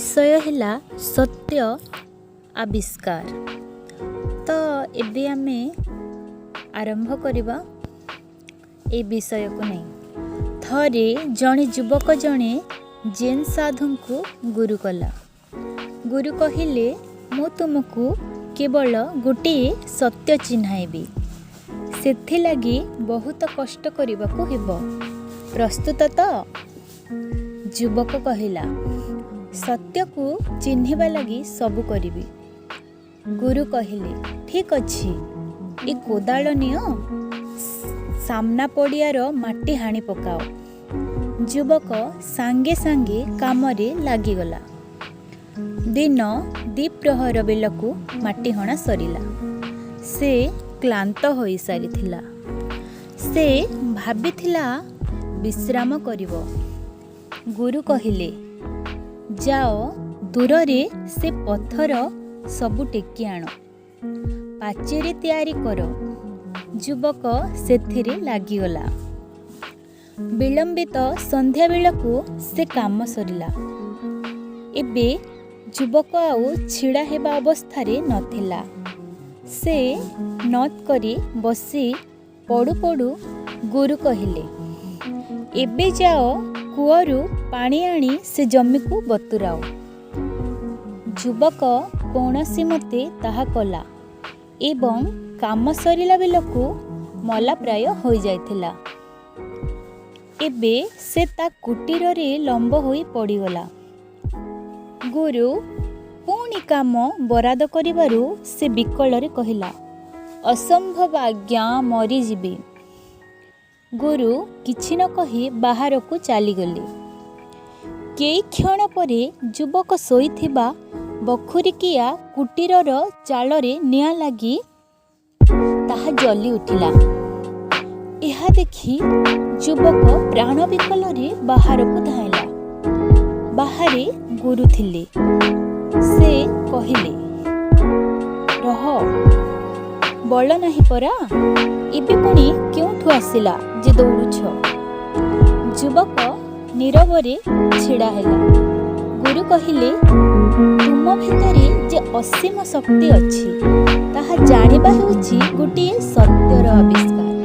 विषय है सत्य आविष्कार। तो एबे आमे आरंभ करबा ए विषय को नहीं। थरे जड़े युवक जड़े जैन साधु को गुरु कला। गुरु कहिले मु तुमको केवल गोटे सत्य चिन्हाइबी, सेथिलागी बहुत कष्ट करबाकू हेबो। प्रस्तुत तो? युवक कहिला, सत्य को चिन्हिबा लगी सबु करिबी। गुरु कहिले, ठीक अछि, ए कोदाल नियो, सामना पड़ियार माटी हाणी पकाओ। युवक सांगे सांगे कामरे लागिगला। दिन द्विप्रहर बेलकू माटी हणा सरिला। से क्लांत होई सारिथिला। से भाबिथिला विश्राम करिवो। गुरु कहिले, जाओ दूररे से पत्थर सबु टेकी आण, पाचेरी तैयारी करो। युवक सेथिरे लागिगला। विलंबित संध्या बेलकू से काम सरिला। एबे युवक आउ छिड़ा हेबा अवस्थारे नथिला। से नत करी बसी पड़ू पड़ू गुरु कहिले, एबे जाओ कूअरु पानी आनी से जमी को बतुराओ। युवक कौनसी मते ताहा कला एवं काम सरिला बेलकू मला प्राय हो जाइथिला। एबे से ता कुटीर रे लंब होई पड़ीगला। गुरु पुणी काम बराद करिबारु से विकल रे कहिला, असंभव आज्ञा, मरी जीवी। गुरु किछि न कही बाहर को चलीगले। कई क्षण परे युवक शोइथिबा बखुरिकिया कुटीरर चालरे निया लागी ताहा जली उठिला। एहा देखि युवक प्राण विकल रे बाहर को धाइला। बाहरे गुरु थिले। से कहिले, रह, बल नाही परा, एबे पुणी क्योंठु आसिला जे दौड़ुछ। युवक नीरवरे छिड़ा हेला। गुरु कहिले, तुम भितरे जे असीम शक्ति अछि ताहा जानिबा हेउछि गोटे सत्यर आविष्कार।